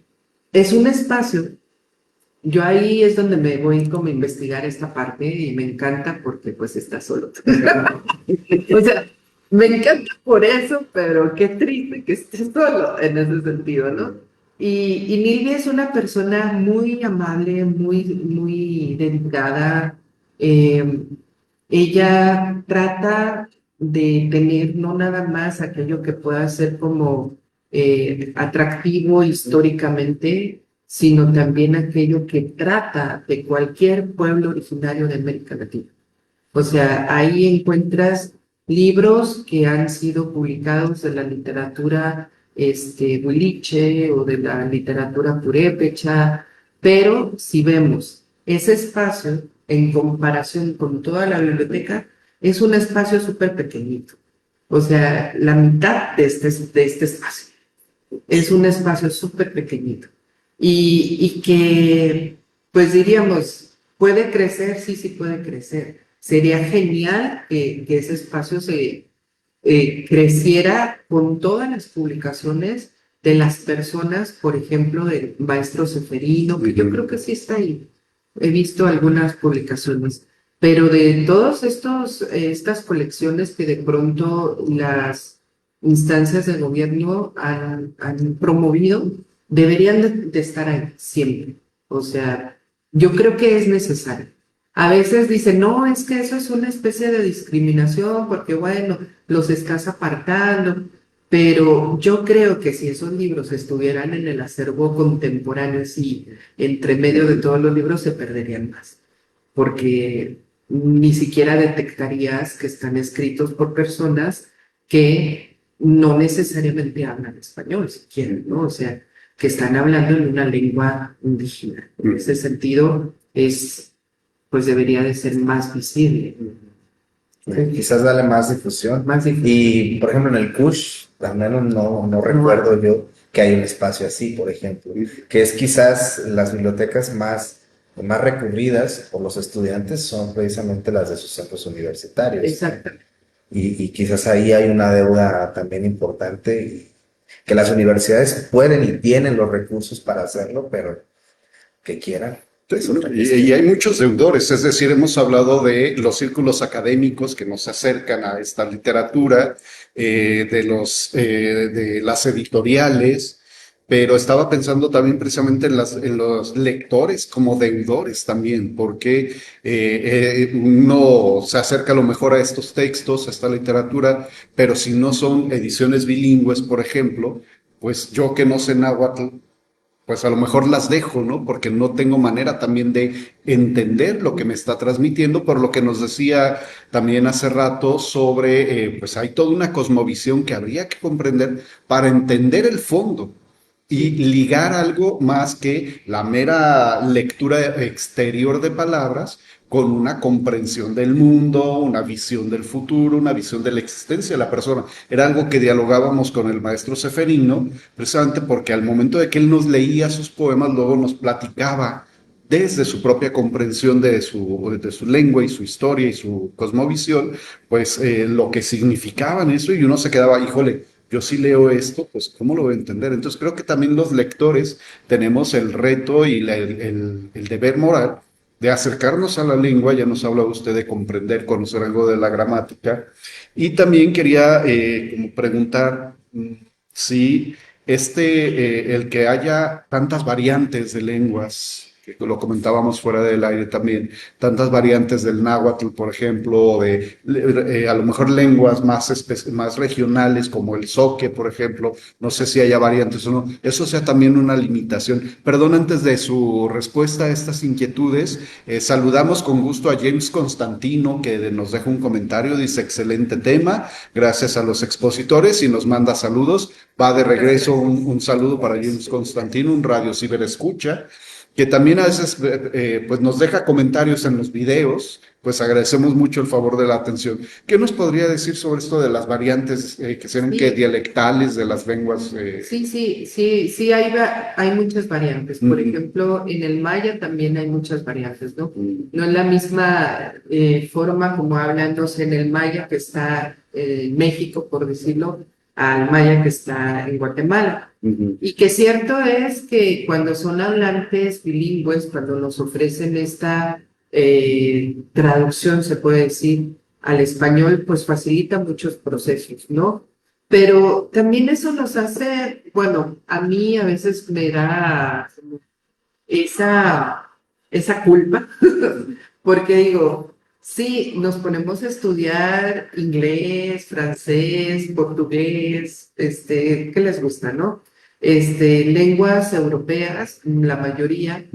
es un espacio. Yo ahí es donde me voy como a investigar esta parte y me encanta porque pues está solo. O sea, me encanta por eso, pero qué triste que esté solo en ese sentido, ¿no? Y Nilvia es una persona muy amable, muy dedicada. eh, Ella trata de tener no nada más aquello que pueda ser como atractivo históricamente, sino también aquello que trata de cualquier pueblo originario de América Latina. O sea, ahí encuentras libros que han sido publicados de la literatura huiliche o de la literatura purépecha, pero si vemos ese espacio en comparación con toda la biblioteca, es un espacio súper pequeñito. O sea, la mitad de este espacio. Es un espacio súper pequeñito. Y que, pues diríamos, puede crecer, sí, sí puede crecer. Sería genial que ese espacio se creciera con todas las publicaciones de las personas, por ejemplo, del maestro Seferino, que yo creo que sí está ahí. He visto algunas publicaciones, pero de todas estas colecciones que de pronto las instancias de gobierno han promovido, deberían de estar ahí siempre. O sea, yo creo que es necesario. A veces dicen, no, es que eso es una especie de discriminación porque, bueno, los estás apartando, pero yo creo que si esos libros estuvieran en el acervo contemporáneo, sí, entre medio de todos los libros se perderían más, porque ni siquiera detectarías que están escritos por personas que no necesariamente hablan español, si quieren, ¿no? O sea, que están hablando en una lengua indígena. En ese sentido, pues debería de ser más visible. Quizás darle más difusión. Más difícil. Y, por ejemplo, en el CUSH, al menos no recuerdo yo que hay un espacio así, por ejemplo, que es quizás las bibliotecas más recurridas por los estudiantes son precisamente las de sus centros universitarios. Exacto. Y quizás ahí hay una deuda también importante y que las universidades pueden y tienen los recursos para hacerlo, pero que quieran. Y hay muchos deudores, es decir, hemos hablado de los círculos académicos que nos acercan a esta literatura, de las editoriales, pero estaba pensando también precisamente en los lectores como deudores también, porque uno se acerca a lo mejor a estos textos, a esta literatura, pero si no son ediciones bilingües, por ejemplo, pues yo que no sé náhuatl, pues a lo mejor las dejo, ¿no? Porque no tengo manera también de entender lo que me está transmitiendo, por lo que nos decía también hace rato sobre, pues hay toda una cosmovisión que habría que comprender para entender el fondo. y ligar algo más que la mera lectura exterior de palabras con una comprensión del mundo, una visión del futuro, una visión de la existencia de la persona. Era algo que dialogábamos con el maestro Seferino, precisamente porque al momento de que él nos leía sus poemas, luego nos platicaba desde su propia comprensión de su lengua y su historia y su cosmovisión, pues lo que significaban eso, y uno se quedaba, híjole, yo sí leo esto, pues ¿cómo lo voy a entender? Entonces creo que también los lectores tenemos el reto y el deber moral de acercarnos a la lengua. Ya nos habla usted de comprender, conocer algo de la gramática, y también quería como preguntar si el que haya tantas variantes de lenguas, que lo comentábamos fuera del aire también, tantas variantes del náhuatl, por ejemplo, o de a lo mejor lenguas más regionales como el zoque, por ejemplo, no sé si haya variantes o no, eso sea también una limitación. Perdón, antes de su respuesta a estas inquietudes, saludamos con gusto a James Constantino, que nos deja un comentario, dice excelente tema, gracias a los expositores, y nos manda saludos. Va de regreso un saludo para James Constantino, un radio ciberescucha, que también a veces pues nos deja comentarios en los videos. Pues agradecemos mucho el favor de la atención. ¿Qué nos podría decir sobre esto de las variantes que sean Sí. que dialectales de las lenguas? Sí, hay muchas variantes. Por ejemplo, en el maya también hay muchas variantes, ¿no? No es la misma forma como hablan, no sé, en el maya que está en México, por decirlo, al maya que está en Guatemala. Y que cierto es que cuando son hablantes bilingües, cuando nos ofrecen esta traducción, se puede decir, al español, pues facilita muchos procesos, ¿no? Pero también eso nos hace, bueno, a mí a veces me da esa, esa culpa, porque digo, sí, nos ponemos a estudiar inglés, francés, portugués, ¿qué les gusta, no? Lenguas europeas, la mayoría,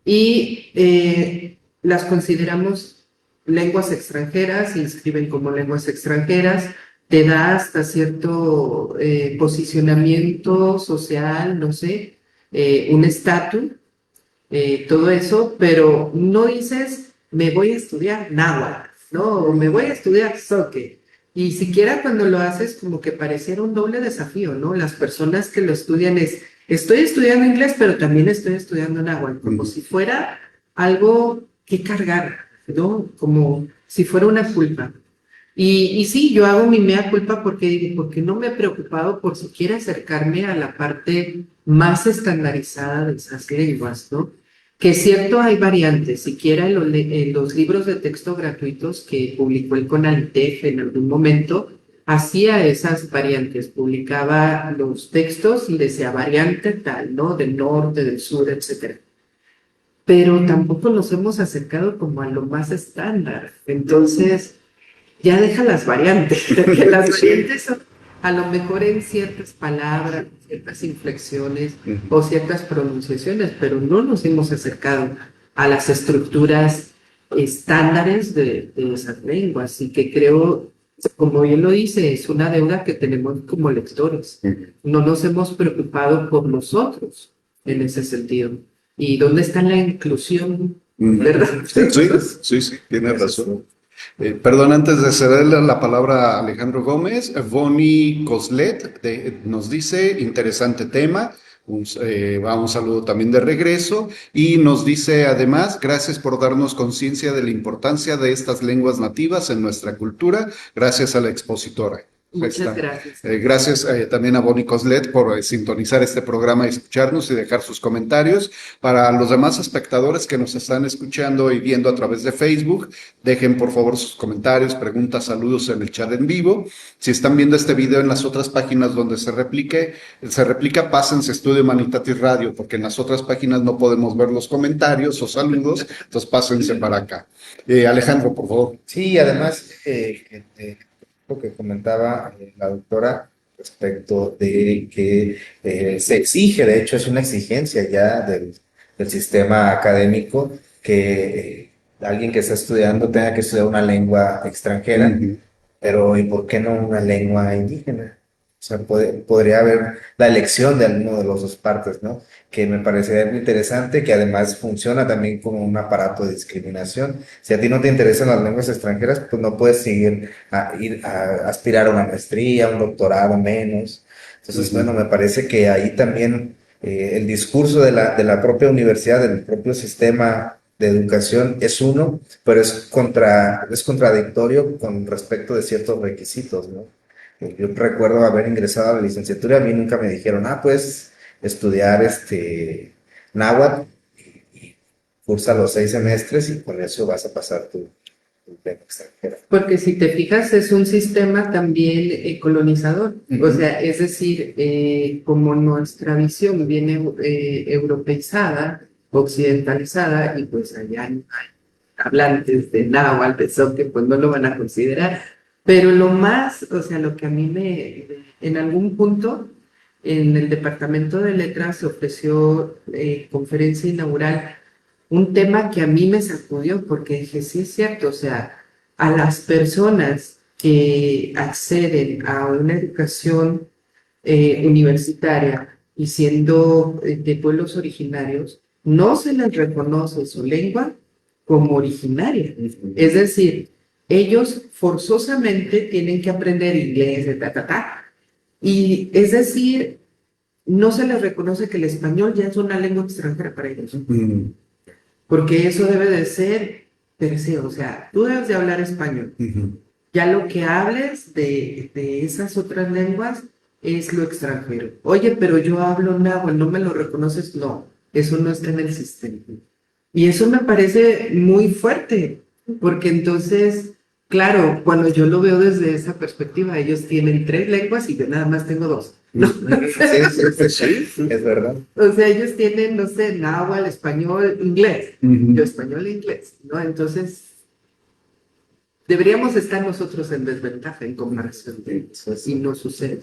y las consideramos lenguas extranjeras, se inscriben como lenguas extranjeras, te da hasta cierto posicionamiento social, no sé, un estatus, todo eso, pero no dices, me voy a estudiar náhuatl, ¿no? O me voy a estudiar zoque. Y siquiera cuando lo haces, como que pareciera un doble desafío, ¿no? Las personas que lo estudian estoy estudiando inglés, pero también estoy estudiando náhuatl, como si fuera algo que cargar, ¿no? Como si fuera una culpa. Y sí, yo hago mi mea culpa porque digo, porque no me he preocupado por siquiera acercarme a la parte más estandarizada de esas lenguas, ¿no? Que es cierto, hay variantes, siquiera en los libros de texto gratuitos que publicó el CONALITEF en algún momento, hacía esas variantes, publicaba los textos y decía variante tal, ¿no? Del norte, del sur, etcétera. Pero tampoco nos hemos acercado como a lo más estándar. Entonces, ya deja las variantes, porque las variantes son a lo mejor en ciertas palabras, ciertas inflexiones o ciertas pronunciaciones, pero no nos hemos acercado a las estructuras estándares de esas lenguas, y que creo, como bien lo dice, es una deuda que tenemos como lectores. No nos hemos preocupado por nosotros en ese sentido. ¿Y dónde está la inclusión? ¿Verdad? Sí, tiene razón. Perdón, antes de cederle la palabra a Alejandro Gómez, Bonnie Coslet nos dice, interesante tema, un saludo también de regreso, y nos dice además, gracias por darnos conciencia de la importancia de estas lenguas nativas en nuestra cultura, gracias a la expositora. Muchas gracias. Gracias también a Bonnie Coslet por sintonizar este programa y escucharnos y dejar sus comentarios. Para los demás espectadores que nos están escuchando y viendo a través de Facebook, dejen por favor sus comentarios, preguntas, saludos en el chat en vivo. Si están viendo este video en las otras páginas donde se replica, pásense Estudio Humanitatis Radio, porque en las otras páginas no podemos ver los comentarios o saludos, entonces pásense para acá. Alejandro, por favor. Sí, además, lo que comentaba la doctora respecto de que se exige, de hecho es una exigencia ya del sistema académico, que alguien que está estudiando tenga que estudiar una lengua extranjera, pero ¿y por qué no una lengua indígena? O sea, podría haber la elección de alguno de los dos partes, ¿no? Que me parecería muy interesante, que además funciona también como un aparato de discriminación. Si a ti no te interesan las lenguas extranjeras, pues no puedes seguir ir a aspirar a una maestría, un doctorado menos. Entonces, bueno, me parece que ahí también el discurso de la propia universidad, del propio sistema de educación es uno, pero es contradictorio con respecto de ciertos requisitos, ¿no? Yo recuerdo haber ingresado a la licenciatura, a mí nunca me dijeron, pues estudiar náhuatl y cursa los 6 semestres y con eso vas a pasar tu lengua extranjera. Porque si te fijas, es un sistema también colonizador. O sea, es decir, como nuestra visión viene europeizada, occidentalizada, y pues allá no hay hablantes de náhuatl, de zoque, pues no lo van a considerar. Pero lo más, o sea, lo que a mí en algún punto, en el Departamento de Letras se ofreció conferencia inaugural, un tema que a mí me sacudió, porque dije, sí es cierto, o sea, a las personas que acceden a una educación universitaria y siendo de pueblos originarios, no se les reconoce su lengua como originaria. Es decir, ellos forzosamente tienen que aprender inglés, y es decir, no se les reconoce que el español ya es una lengua extranjera para ellos. Porque eso debe de ser per se, o sea, tú debes de hablar español. Ya lo que hables de esas otras lenguas es lo extranjero. Oye, pero yo hablo náhuatl, ¿no me lo reconoces? No, eso no está en el sistema. Y eso me parece muy fuerte, porque entonces, claro, cuando yo lo veo desde esa perspectiva, ellos tienen 3 lenguas y yo nada más tengo 2. ¿No? Sí, es verdad. O sea, ellos tienen, no sé, náhuatl, español, inglés. Yo español e inglés, ¿no? Entonces, deberíamos estar nosotros en desventaja en comparación de eso, y no sucede.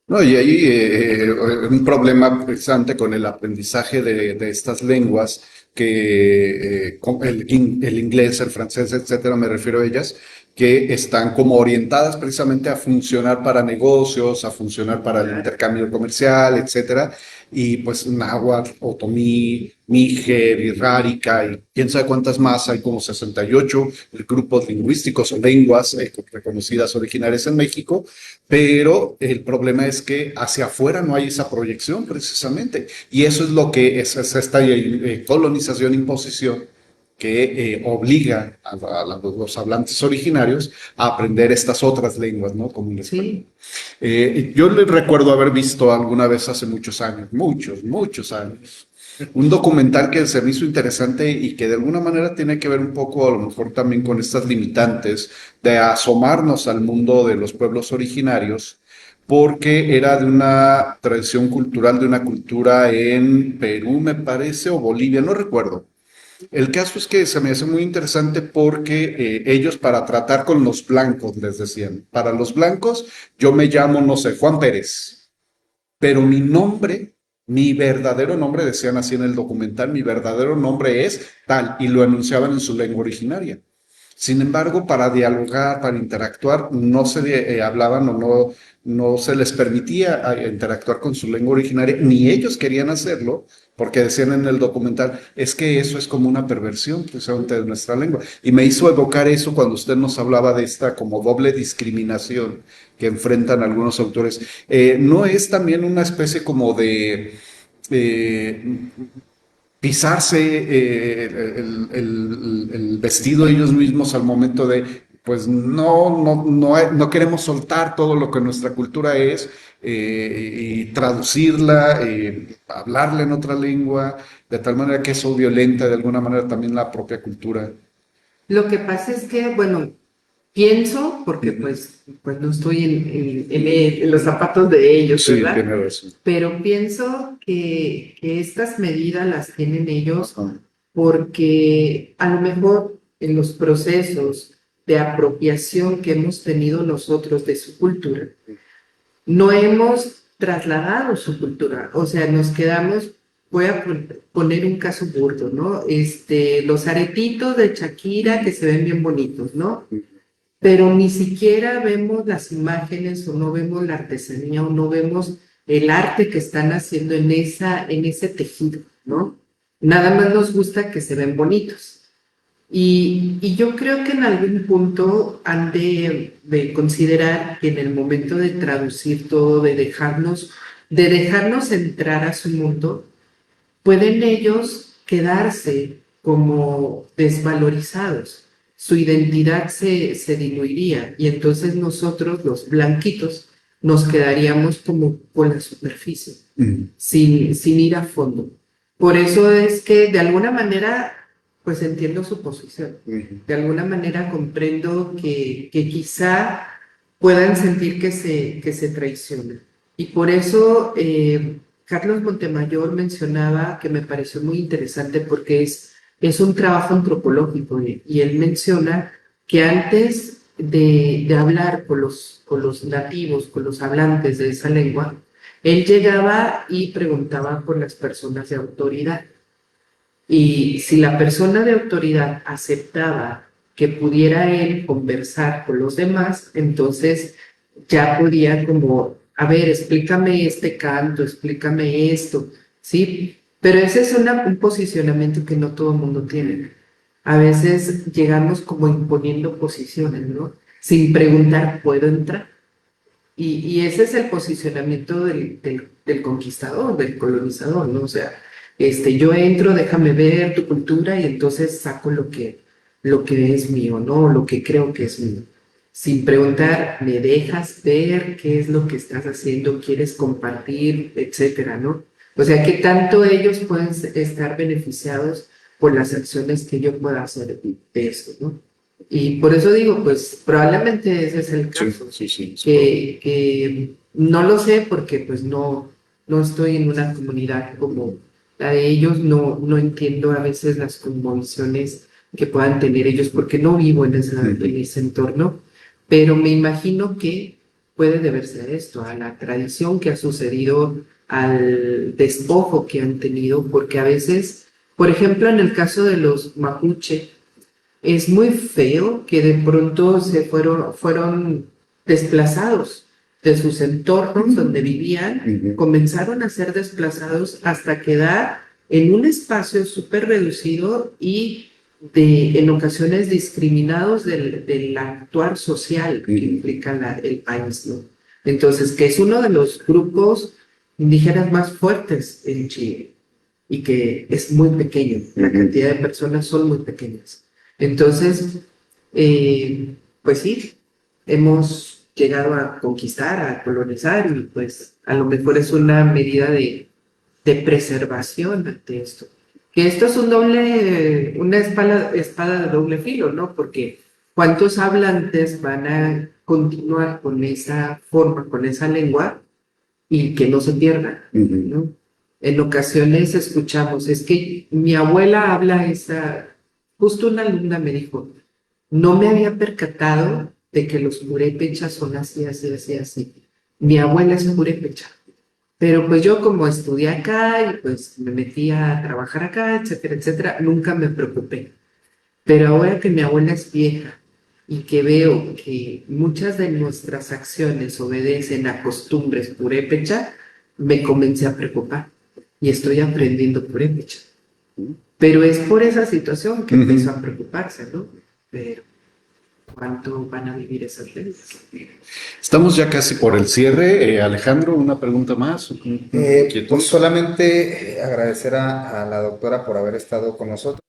No, y hay un problema presente con el aprendizaje de estas lenguas, que con el inglés, el francés, etcétera, me refiero a ellas, que están como orientadas precisamente a funcionar para negocios, a funcionar para el intercambio comercial, etcétera. Y pues náhuatl, otomí, níger y rárica y quién sabe cuántas más, hay como 68 grupos lingüísticos o lenguas reconocidas originarias en México, pero el problema es que hacia afuera no hay esa proyección precisamente, y eso es lo que es esta colonización, imposición, que obliga a los hablantes originarios a aprender estas otras lenguas, ¿no? Como el español. Yo le recuerdo haber visto alguna vez hace muchos años, muchos años, un documental que se me hizo interesante y que de alguna manera tiene que ver un poco a lo mejor también con estas limitantes de asomarnos al mundo de los pueblos originarios, porque era de una tradición cultural, de una cultura en Perú, me parece, o Bolivia, no recuerdo. El caso es que se me hace muy interesante porque ellos, para tratar con los blancos, les decían, para los blancos yo me llamo, no sé, Juan Pérez, pero mi nombre, mi verdadero nombre, decían así en el documental, mi verdadero nombre es tal, y lo enunciaban en su lengua originaria. Sin embargo, para dialogar, para interactuar, no se hablaban o no se les permitía interactuar con su lengua originaria, ni ellos querían hacerlo, porque decían en el documental, es que eso es como una perversión precisamente de nuestra lengua. Y me hizo evocar eso cuando usted nos hablaba de esta como doble discriminación que enfrentan algunos autores. ¿No es también una especie como de pisarse el vestido ellos mismos al momento de, pues no queremos soltar todo lo que nuestra cultura es, y traducirla, hablarla en otra lengua, de tal manera que eso violenta de alguna manera también la propia cultura? Lo que pasa es que, bueno, pienso, porque pues no estoy en los zapatos de ellos, Sí, ¿verdad? tiene razón. Pero pienso que estas medidas las tienen ellos porque a lo mejor en los procesos de apropiación que hemos tenido nosotros de su cultura, no hemos trasladado su cultura, o sea, nos quedamos, voy a poner un caso burdo, ¿no? Los aretitos de Shakira que se ven bien bonitos, ¿no? pero ni siquiera vemos las imágenes o no vemos la artesanía o no vemos el arte que están haciendo en ese tejido, ¿no? Nada más nos gusta que se ven bonitos. Y yo creo que en algún punto han de considerar que en el momento de traducir todo, de dejarnos entrar a su mundo, pueden ellos quedarse como desvalorizados. Su identidad se diluiría y entonces nosotros, los blanquitos, nos quedaríamos como con la superficie, sin ir a fondo. Por eso es que de alguna manera, pues entiendo su posición. De alguna manera comprendo que quizá puedan sentir que se traicionan. Y por eso Carlos Montemayor mencionaba que me pareció muy interesante porque es un trabajo antropológico y él menciona que antes de hablar con los nativos, con los hablantes de esa lengua, él llegaba y preguntaba por las personas de autoridad. Y si la persona de autoridad aceptaba que pudiera él conversar con los demás, entonces ya podía como, a ver, explícame este canto, explícame esto, ¿sí? Pero ese es un posicionamiento que no todo el mundo tiene. A veces llegamos como imponiendo posiciones, ¿no? Sin preguntar, ¿puedo entrar? Y ese es el posicionamiento del conquistador, del colonizador, ¿no? O sea, yo entro, déjame ver tu cultura y entonces saco lo que es mío, ¿no? Lo que creo que es mío. Sin preguntar, ¿me dejas ver qué es lo que estás haciendo? ¿Quieres compartir? Etcétera, ¿no? O sea, ¿qué tanto ellos pueden estar beneficiados por las acciones que yo pueda hacer de eso, ¿no? Y por eso digo, pues probablemente ese es el caso, que no lo sé porque pues no estoy en una comunidad como la de ellos, no entiendo a veces las convicciones que puedan tener ellos porque no vivo en ese entorno, pero me imagino que puede deberse a esto, a la tradición que ha sucedido, al despojo que han tenido, porque a veces, por ejemplo, en el caso de los mapuche, es muy feo que de pronto fueron desplazados de sus entornos donde vivían, comenzaron a ser desplazados hasta quedar en un espacio súper reducido y en ocasiones discriminados del actuar social que implica el país, ¿no? Entonces, que es uno de los grupos indígenas más fuertes en Chile y que es muy pequeño, la cantidad de personas son muy pequeñas. Entonces, pues sí, hemos llegado a conquistar, a colonizar y pues a lo mejor es una medida de preservación ante esto. Que esto es una espada de doble filo, ¿no? Porque ¿cuántos hablantes van a continuar con esa forma, con esa lengua y que no se pierda, ¿no? En ocasiones escuchamos, es que mi abuela habla esa, justo una alumna me dijo, no me había percatado de que los purépechas son así, así, así, así. Mi abuela es purépecha, pero pues yo como estudié acá y pues me metí a trabajar acá, etcétera, etcétera, nunca me preocupé. Pero ahora que mi abuela es vieja y que veo que muchas de nuestras acciones obedecen a costumbres purépecha, me comencé a preocupar y estoy aprendiendo purépecha. Pero es por esa situación que empezó a preocuparse, ¿no? Pero ¿cuánto van a vivir esas lenguas? Estamos ya casi por el cierre. Alejandro, ¿una pregunta más? Pues solamente agradecer a la doctora por haber estado con nosotros.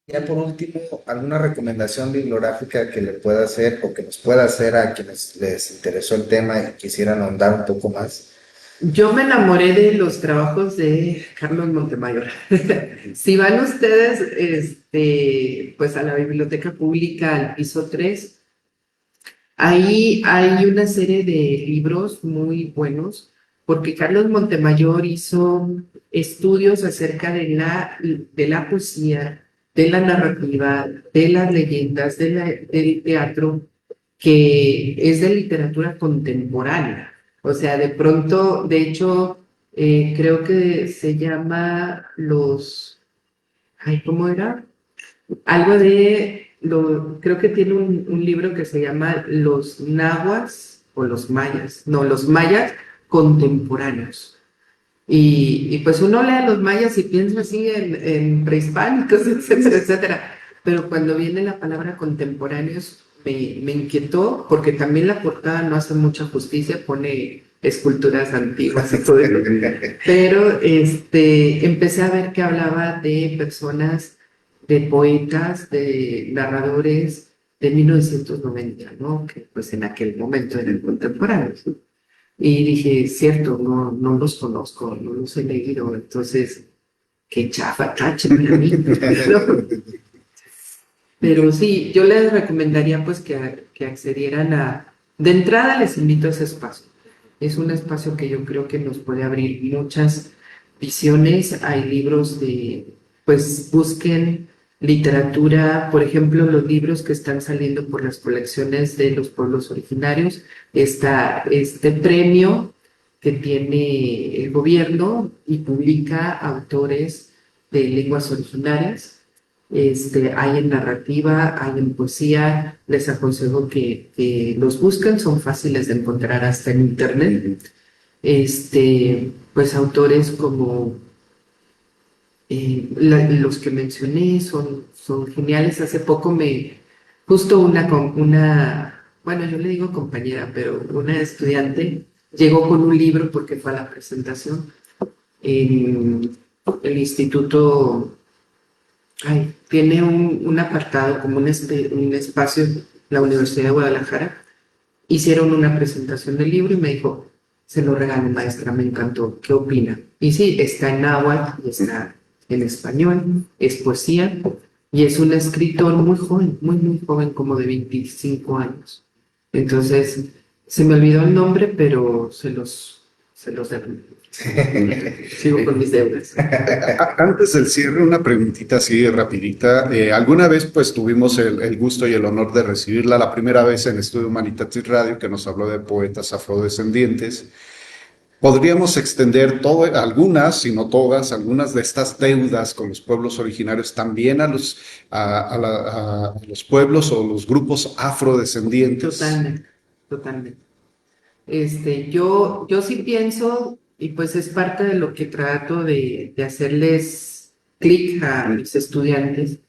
Ya por último, ¿alguna recomendación bibliográfica que le pueda hacer o que nos pueda hacer a quienes les interesó el tema y quisieran ahondar un poco más? Yo me enamoré de los trabajos de Carlos Montemayor. Si van ustedes, pues a la biblioteca pública, al piso 3, ahí hay una serie de libros muy buenos, porque Carlos Montemayor hizo estudios acerca de la poesía, de la narrativa, de las leyendas, del teatro, que es de literatura contemporánea. O sea, de pronto, de hecho, creo que se llama ay, ¿cómo era? Algo de creo que tiene un libro que se llama Los Nahuas o los Mayas, no, los Mayas contemporáneos. Y pues uno lee a los mayas y piensa así en prehispánicos, etcétera, etcétera. Pero cuando viene la palabra contemporáneos me inquietó porque también la portada no hace mucha justicia, pone esculturas antiguas y todo eso. Pero empecé a ver que hablaba de personas, de poetas, de narradores de 1990, ¿no? Que pues en aquel momento eran contemporáneos, ¿no? Y dije, cierto, no los conozco, no los he leído, entonces, qué chafa, táchenme a mí. ¿No? Pero sí, yo les recomendaría pues que accedieran de entrada les invito a ese espacio. Es un espacio que yo creo que nos puede abrir muchas visiones. Hay libros pues busquen literatura, por ejemplo, los libros que están saliendo por las colecciones de los pueblos originarios. Está este premio que tiene el gobierno y publica autores de lenguas originarias. Hay en narrativa, hay en poesía. Les aconsejo que los busquen, son fáciles de encontrar hasta en internet. Pues autores como los que mencioné son geniales. Hace poco justo bueno, yo le digo compañera, pero una estudiante llegó con un libro porque fue a la presentación en el instituto. Tiene un apartado, como un espacio, la Universidad de Guadalajara. Hicieron una presentación del libro y me dijo, se lo regalo, maestra, me encantó, ¿qué opina? Y sí, está en náhuatl y está en español, es poesía y es un escritor muy joven, muy joven, como de 25 años. Entonces, se me olvidó el nombre, pero se los dejo. Sigo con mis deudas. Antes del cierre, una preguntita así rapidita. Alguna vez pues tuvimos el gusto y el honor de recibirla la primera vez en Estudio Humanitatis Radio, que nos habló de poetas afrodescendientes. ¿Podríamos extender algunas, si no todas, algunas de estas deudas con los pueblos originarios también a los pueblos o los grupos afrodescendientes? Totalmente. Yo sí pienso, y pues es parte de lo que trato de hacerles clic a mis estudiantes,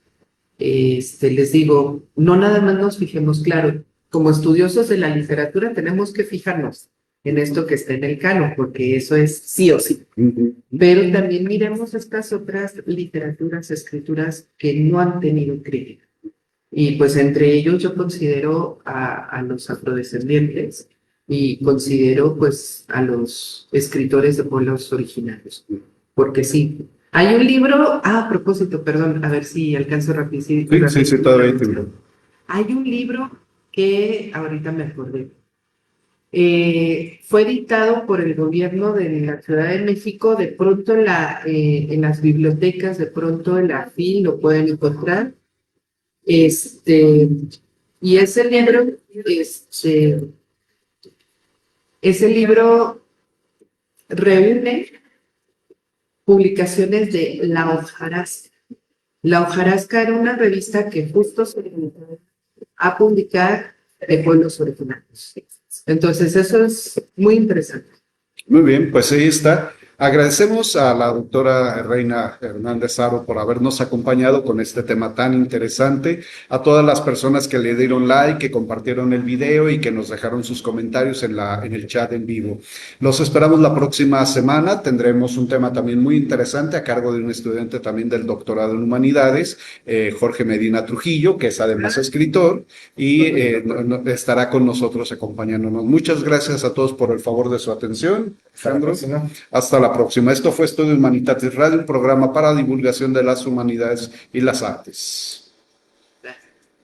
les digo, no nada más nos fijemos, claro, como estudiosos de la literatura tenemos que fijarnos en esto que está en el canon, porque eso es sí o sí. Pero también miremos estas otras literaturas, escrituras que no han tenido crítica. Y pues entre ellos yo considero a los afrodescendientes y considero pues a los escritores de pueblos originarios, porque sí. Hay un libro, a propósito, perdón, a ver si alcanzo rapidísimo. Sí, todavía tengo. Hay un libro que ahorita me acordé. Fue editado por el gobierno de la Ciudad de México, de pronto en las bibliotecas, de pronto en la FIL lo pueden encontrar. Y ese libro reúne publicaciones de La Hojarasca. La Hojarasca era una revista que justo se dedicó a publicar de pueblos originarios. Entonces, eso es muy interesante. Muy bien, pues ahí está. Agradecemos a la doctora Reina Hernández Haro por habernos acompañado con este tema tan interesante, a todas las personas que le dieron like, que compartieron el video y que nos dejaron sus comentarios en el chat en vivo. Los esperamos la próxima semana, tendremos un tema también muy interesante a cargo de un estudiante también del doctorado en Humanidades, Jorge Medina Trujillo, que es además escritor y estará con nosotros acompañándonos. Muchas gracias a todos por el favor de su atención. Sandro, hasta la próxima. Esto fue Estudio Humanitatis Radio, un programa para divulgación de las humanidades y las artes.